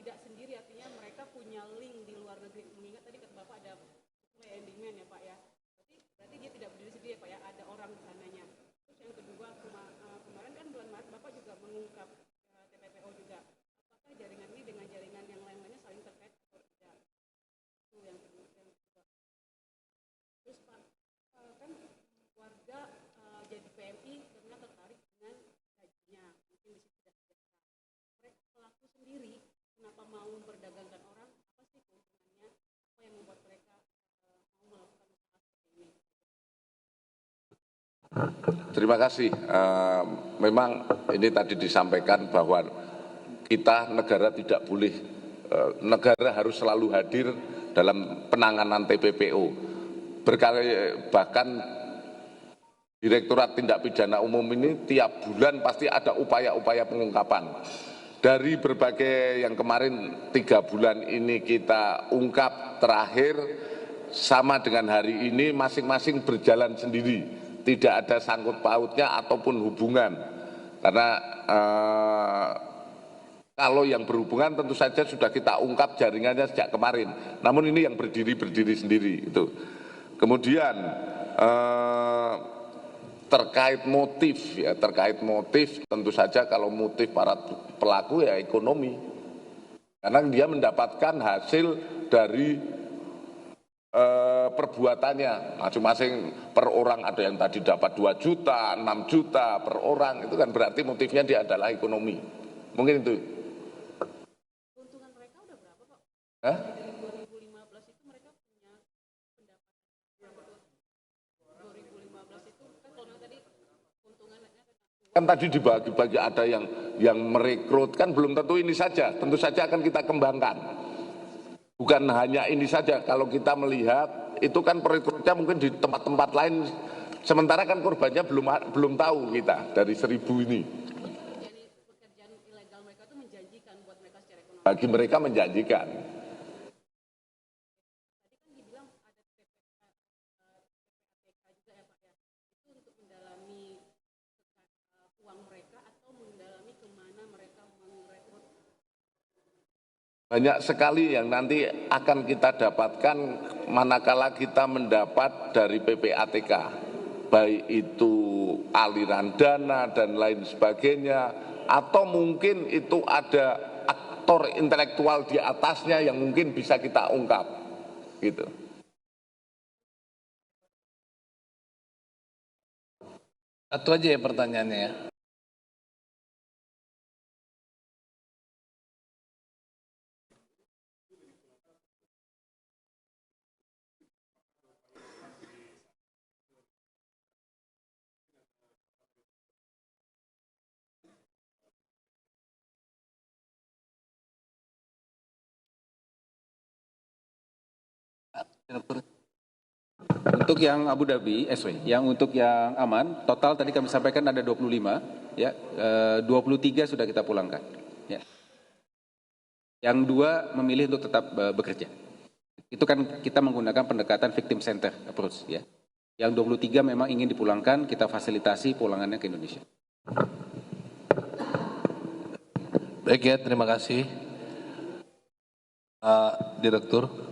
tidak sendiri, artinya mereka punya link di luar negeri. Mengingat tadi kata Bapak ada supply and demand ya Pak ya. Berarti dia tidak berdiri sendiri ya Pak ya, ada orang di sananya. Terus yang kedua, kemarin kan bulan Maret Bapak juga mengungkap TPPO juga. Apakah jaringan ini dengan jaringan yang lain-lainnya saling terkait atau tidak? Itu yang kedua. Terus Pak, kan warga jadi PMI karena tertarik dengan gajinya, mungkin di situ tidak sejahtera. Mereka pelaku sendiri, kenapa mau memperdagangkan orang? Apa sih keuntungannya? Apa yang membuat mereka mau melakukan usaha seperti ini? Terima kasih. Memang ini tadi disampaikan bahwa kita negara tidak boleh, negara harus selalu hadir dalam penanganan TPPO. Bahkan Direktorat Tindak Pidana Umum ini tiap bulan pasti ada upaya-upaya pengungkapan. Dari berbagai yang kemarin 3 bulan ini kita ungkap terakhir, sama dengan hari ini masing-masing berjalan sendiri. Tidak ada sangkut pautnya ataupun hubungan. Karena kalau yang berhubungan tentu saja sudah kita ungkap jaringannya sejak kemarin. Namun ini yang berdiri sendiri itu. Kemudian terkait motif tentu saja kalau motif para pelaku ya ekonomi, karena dia mendapatkan hasil dari perbuatannya masing-masing per orang. Ada yang tadi dapat 2 juta, 6 juta per orang, itu kan berarti motifnya dia adalah ekonomi. Mungkin itu. Keuntungan mereka udah berapa Pak? Hah? Dari 2015 itu mereka punya pendapatan 2015 itu kan kalau tadi keuntungannya Kan tadi dibagi-bagi, ada yang merekrut, kan belum tentu ini saja, tentu saja akan kita kembangkan. Bukan hanya ini saja, kalau kita melihat itu kan perekrutnya mungkin di tempat-tempat lain, sementara kan korbannya belum tahu kita dari 1.000 ini. pekerjaan ilegal mereka itu menjanjikan buat mereka secara ekonomi. Bagi mereka menjanjikan. Tadi kan dibilang ada PPATK juga ya Pak ya. Itu untuk mendalami uang mereka Banyak sekali yang nanti akan kita dapatkan manakala kita mendapat dari PPATK, baik itu aliran dana dan lain sebagainya, atau mungkin itu ada aktor intelektual di atasnya yang mungkin bisa kita ungkap, gitu. Satu aja ya pertanyaannya ya. Untuk yang Abu Dhabi, untuk yang aman, total tadi kami sampaikan ada 25, ya, 23 sudah kita pulangkan. Ya. Yang 2 memilih untuk tetap bekerja. Itu kan kita menggunakan pendekatan victim center approach, ya. Yang 23 memang ingin dipulangkan, kita fasilitasi pulangannya ke Indonesia. Baik ya, terima kasih Direktur.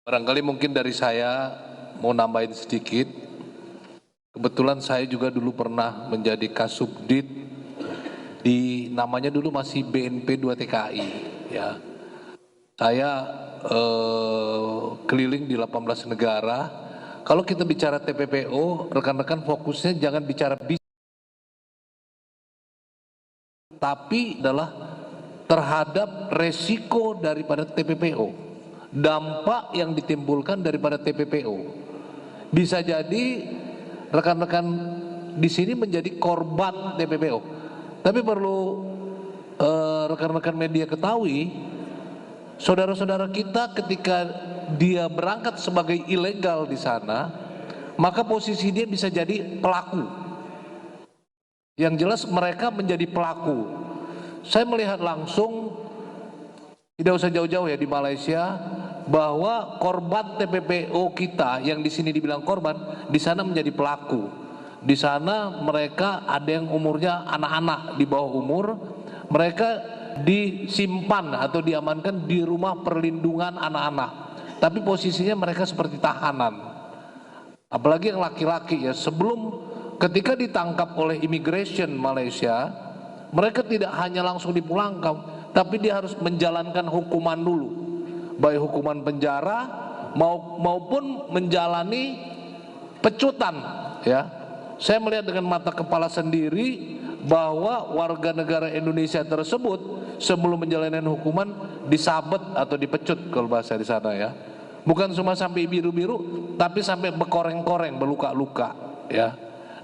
Barangkali mungkin dari saya mau nambahin sedikit. Kebetulan saya juga dulu pernah menjadi Kasubdit di namanya dulu masih BNP 2 TKI, ya. Saya keliling di 18 negara. Kalau kita bicara TPPO, rekan-rekan fokusnya jangan bicara bisnis, tapi adalah terhadap resiko daripada TPPO, dampak yang ditimbulkan daripada TPPO. Bisa jadi rekan-rekan di sini menjadi korban TPPO, tapi perlu rekan-rekan media ketahui, saudara-saudara kita ketika dia berangkat sebagai ilegal di sana, maka posisi dia bisa jadi pelaku. Yang jelas mereka menjadi pelaku. Saya melihat langsung, tidak usah jauh-jauh ya, di Malaysia, bahwa korban TPPO kita yang di sini dibilang korban, di sana menjadi pelaku. Di sana mereka ada yang umurnya anak-anak di bawah umur, mereka disimpan atau diamankan di rumah perlindungan anak-anak, tapi posisinya mereka seperti tahanan. Apalagi yang laki-laki ya, sebelum ketika ditangkap oleh immigration Malaysia, mereka tidak hanya langsung dipulangkan, tapi dia harus menjalankan hukuman dulu, baik hukuman penjara maupun menjalani pecutan, ya. Saya melihat dengan mata kepala sendiri bahwa warga negara Indonesia tersebut sebelum menjalani hukuman disabet atau dipecut kalau bahasa di sana, ya. Bukan cuma sampai biru-biru, tapi sampai berkoreng-koreng, berluka-luka, ya.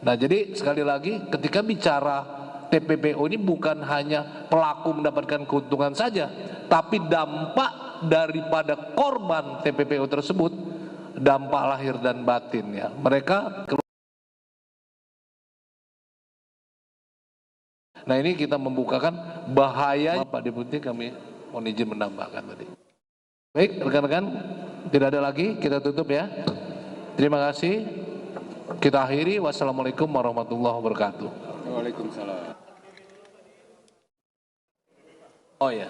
Nah, jadi sekali lagi ketika bicara TPPO ini bukan hanya pelaku mendapatkan keuntungan saja, tapi dampak daripada korban TPPO tersebut, dampak lahir dan batin, ya. Mereka. Nah, ini kita membukakan bahaya. Pak Deputi, kami mohon izin menambahkan tadi. Baik, rekan-rekan, tidak ada lagi, kita tutup ya. Terima kasih. Kita akhiri. Wassalamualaikum warahmatullahi wabarakatuh. Waalaikumsalam. Oh ya.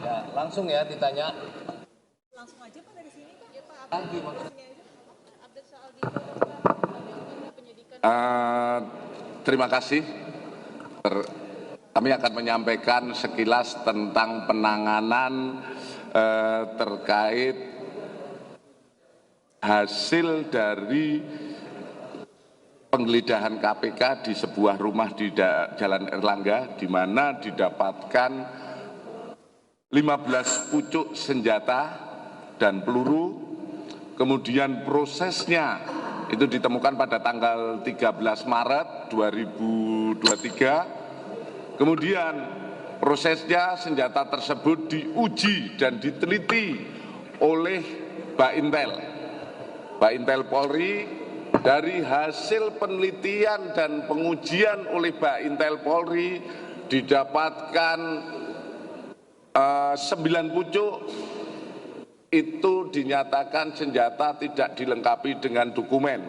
Ya, langsung ya ditanya. Langsung aja Pak dari sini Pak. Ya Pak, Lagi, update soal di penyidikan. Terima kasih. Kami akan menyampaikan sekilas tentang penanganan terkait hasil dari penggeledahan KPK di sebuah rumah di Jalan Erlangga, di mana didapatkan 15 pucuk senjata dan peluru. Kemudian prosesnya itu ditemukan pada tanggal 13 Maret 2023. Kemudian prosesnya senjata tersebut diuji dan diteliti oleh Bak Intel Polri. Dari hasil penelitian dan pengujian oleh Bak Intel Polri didapatkan 9 pucuk itu dinyatakan senjata tidak dilengkapi dengan dokumen.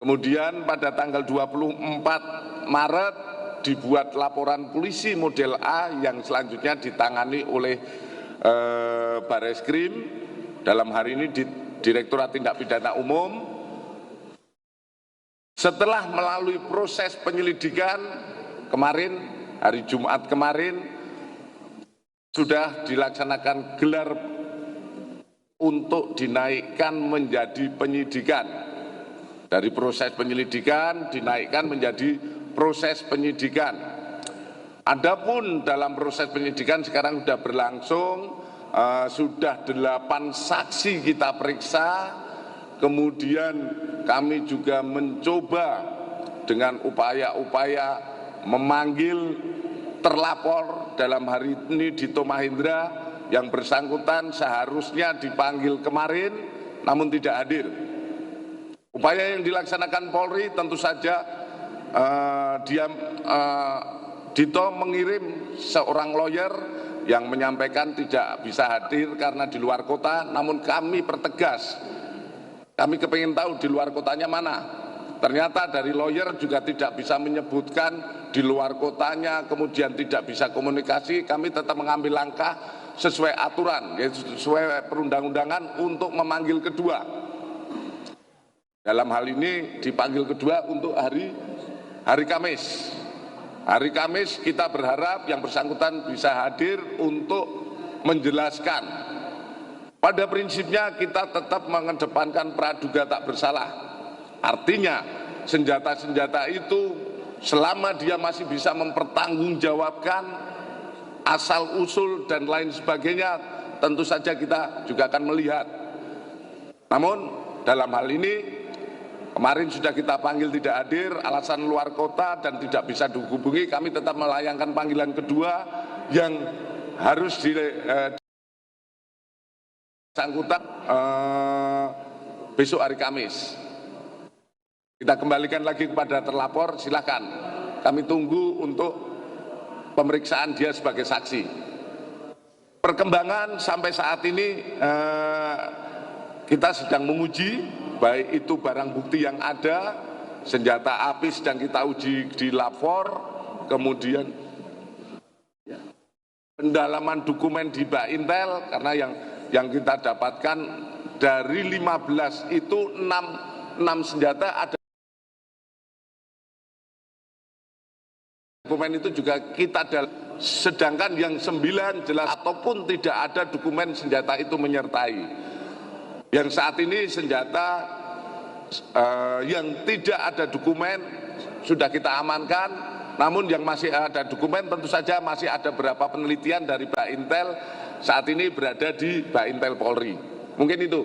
Kemudian pada tanggal 24 Maret dibuat laporan polisi model A yang selanjutnya ditangani oleh Bareskrim, dalam hari ini di Direktorat Tindak Pidana Umum. Setelah melalui proses penyelidikan kemarin, hari Jumat kemarin, sudah dilaksanakan gelar untuk dinaikkan menjadi penyidikan. Dari proses penyelidikan dinaikkan menjadi proses penyidikan. Adapun dalam proses penyidikan sekarang sudah berlangsung, sudah 8 saksi kita periksa. Kemudian kami juga mencoba dengan upaya-upaya memanggil terlapor, dalam hari ini Dito Mahendra yang bersangkutan seharusnya dipanggil kemarin namun tidak hadir. Upaya yang dilaksanakan Polri tentu saja Dito mengirim seorang lawyer yang menyampaikan tidak bisa hadir karena di luar kota, namun kami pertegas, kami kepingin tahu di luar kotanya mana. Ternyata dari lawyer juga tidak bisa menyebutkan di luar kotanya, kemudian tidak bisa komunikasi. Kami tetap mengambil langkah sesuai aturan, sesuai perundang-undangan untuk memanggil kedua. Dalam hal ini dipanggil kedua untuk hari Kamis. Hari Kamis kita berharap yang bersangkutan bisa hadir untuk menjelaskan. Pada prinsipnya kita tetap mengedepankan praduga tak bersalah. Artinya senjata-senjata itu selama dia masih bisa mempertanggungjawabkan asal usul dan lain sebagainya, tentu saja kita juga akan melihat. Namun dalam hal ini kemarin sudah kita panggil tidak hadir, alasan luar kota dan tidak bisa dihubungi, kami tetap melayangkan panggilan kedua yang harus disangkutan besok hari Kamis. Kita kembalikan lagi kepada terlapor, silakan. Kami tunggu untuk pemeriksaan dia sebagai saksi. Perkembangan sampai saat ini kita sedang menguji, baik itu barang bukti yang ada, senjata api sedang kita uji di lapor, kemudian pendalaman dokumen di Bak Intel, karena yang kita dapatkan dari 15 itu 6 senjata ada. Dokumen itu juga kita sedangkan yang 9 jelas ataupun tidak ada dokumen senjata itu menyertai. Yang saat ini senjata yang tidak ada dokumen sudah kita amankan, namun yang masih ada dokumen tentu saja masih ada beberapa penelitian dari Bak Intel saat ini berada di Bak Intel Polri. Mungkin itu.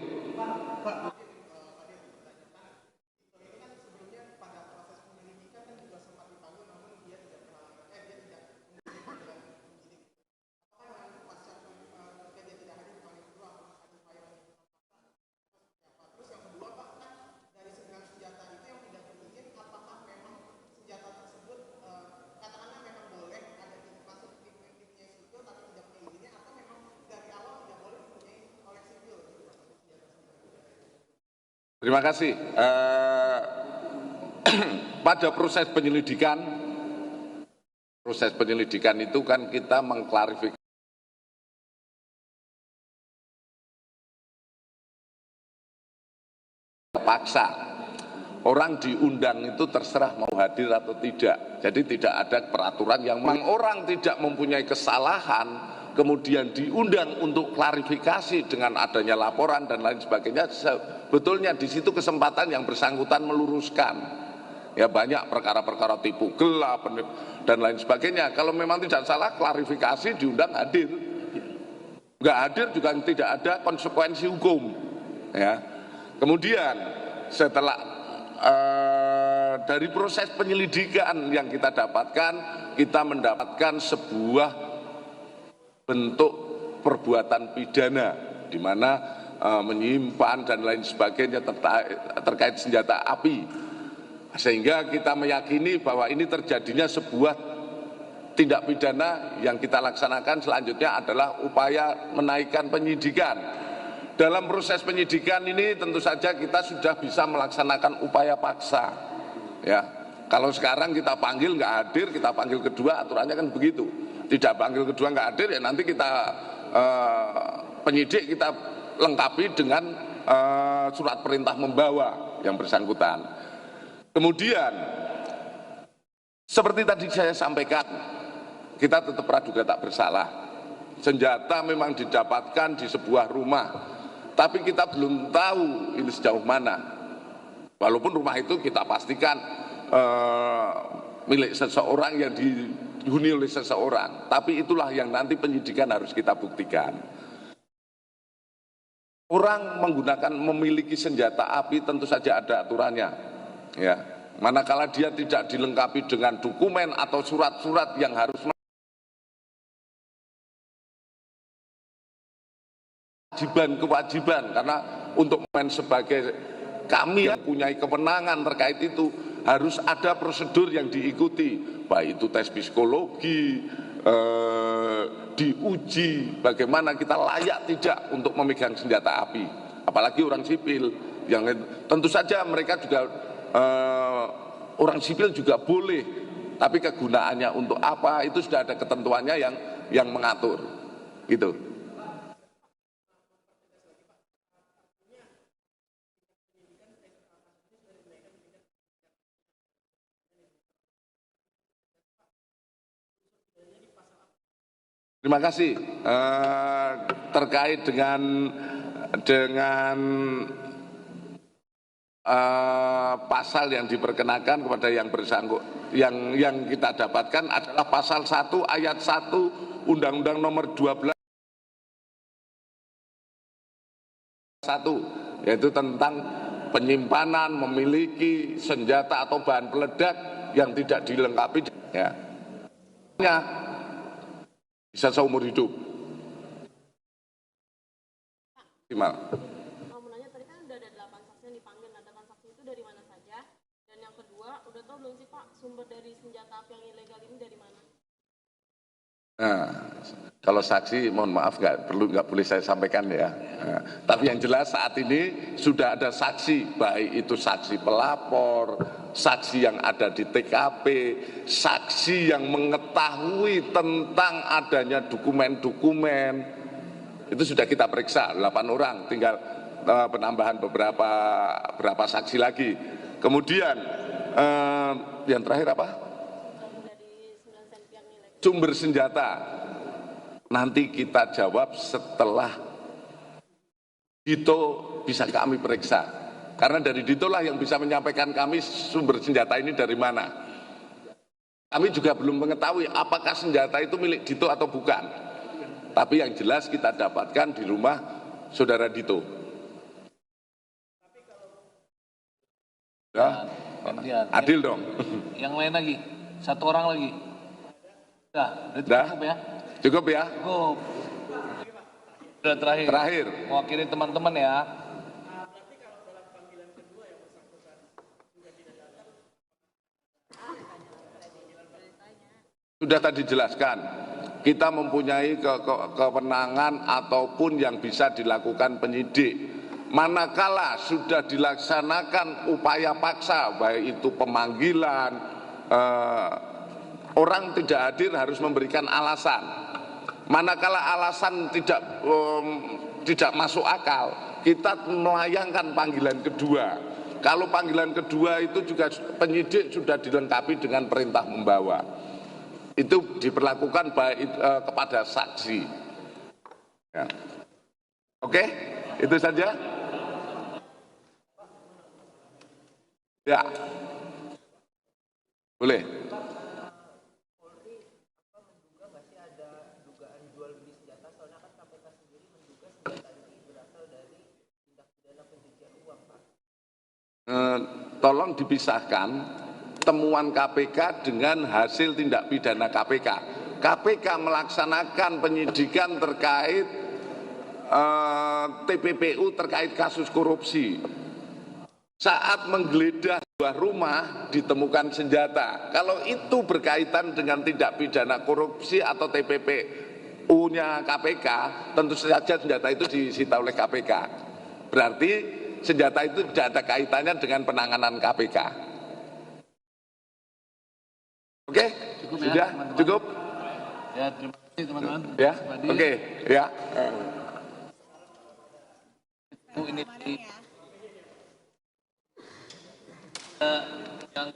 Terima kasih. Pada proses penyelidikan itu kan kita mengklarifikasi paksa. Orang diundang itu terserah mau hadir atau tidak. Jadi tidak ada peraturan yang orang tidak mempunyai kesalahan, kemudian diundang untuk klarifikasi dengan adanya laporan dan lain sebagainya. Sebetulnya di situ kesempatan yang bersangkutan meluruskan. Ya banyak perkara-perkara tipu gelap dan lain sebagainya. Kalau memang tidak salah klarifikasi diundang hadir. Nggak hadir juga tidak ada konsekuensi hukum. Ya. Kemudian setelah dari proses penyelidikan yang kita dapatkan, kita mendapatkan sebuah bentuk perbuatan pidana di mana menyimpan dan lain sebagainya terkait senjata api, sehingga kita meyakini bahwa ini terjadinya sebuah tindak pidana. Yang kita laksanakan selanjutnya adalah upaya menaikkan penyidikan. Dalam proses penyidikan ini tentu saja kita sudah bisa melaksanakan upaya paksa. Ya, kalau sekarang kita panggil nggak hadir, kita panggil kedua, aturannya kan begitu. Tidak panggil kedua nggak hadir, ya nanti kita penyidik kita lengkapi dengan surat perintah membawa yang bersangkutan. Kemudian seperti tadi saya sampaikan, kita tetap praduga tak bersalah. Senjata memang didapatkan di sebuah rumah, tapi kita belum tahu ini sejauh mana. Walaupun rumah itu kita pastikan milik seseorang yang dihuni oleh seseorang, tapi itulah yang nanti penyidikan harus kita buktikan. Orang memiliki senjata api tentu saja ada aturannya. Ya, manakala dia tidak dilengkapi dengan dokumen atau surat-surat yang harus kewajiban, karena untuk main sebagai kami yang punya kewenangan terkait itu harus ada prosedur yang diikuti, baik itu tes psikologi, diuji bagaimana kita layak tidak untuk memegang senjata api, apalagi orang sipil yang tentu saja mereka juga orang sipil juga boleh, tapi kegunaannya untuk apa itu sudah ada ketentuannya yang mengatur gitu. Terima kasih. Terkait dengan pasal yang diperkenakan kepada yang bersangkutan, yang kita dapatkan adalah pasal 1 ayat 1 Undang-Undang Nomor 12 yaitu tentang penyimpanan, memiliki senjata atau bahan peledak yang tidak dilengkapi, ya. Bisa seumur hidup. Mau menanya, tadi kan udah ada 8 saksi yang dipanggil, nah 8 saksi itu dari mana saja? Dan yang kedua, udah tahu belum sih Pak, sumber dari senjata api yang ilegal ini dari mana? Nah, kalau saksi mohon maaf nggak boleh saya sampaikan ya. Nah, tapi yang jelas saat ini sudah ada saksi, baik itu saksi pelapor, saksi yang ada di TKP, saksi yang mengetahui tentang adanya dokumen-dokumen, itu sudah kita periksa 8 orang, tinggal penambahan beberapa saksi lagi. Kemudian yang terakhir apa? Sumber senjata nanti kita jawab setelah Dito bisa kami periksa, karena dari Dito lah yang bisa menyampaikan kami sumber senjata ini dari mana. Kami juga belum mengetahui apakah senjata itu milik Dito atau bukan, tapi yang jelas kita dapatkan di rumah saudara Dito. Ya, adil dong. Yang lain lagi, 1 orang lagi. Udah cukup ya? Cukup ya? Cukup. Udah terakhir. Mewakili teman-teman ya. Sudah tadi jelaskan, kita mempunyai kewenangan ataupun yang bisa dilakukan penyidik manakala sudah dilaksanakan upaya paksa, baik itu pemanggilan, orang tidak hadir harus memberikan alasan. Manakala alasan tidak masuk akal, kita melayangkan panggilan kedua. Kalau panggilan kedua itu juga penyidik sudah dilengkapi dengan perintah membawa. Itu diperlakukan baik kepada saksi. Ya. Oke, itu saja. Ya, boleh. Tolong dipisahkan temuan KPK dengan hasil tindak pidana KPK. KPK melaksanakan penyidikan terkait TPPU terkait kasus korupsi. Saat menggeledah sebuah rumah ditemukan senjata. Kalau itu berkaitan dengan tindak pidana korupsi atau TPPU-nya KPK, tentu saja senjata itu disita oleh KPK. Berarti senjata itu tidak ada kaitannya dengan penanganan KPK. Oke? Cukup ya, Sudah? teman-teman. Cukup? Ya, terima kasih teman-teman. Ya? Oke, ya. Ini yang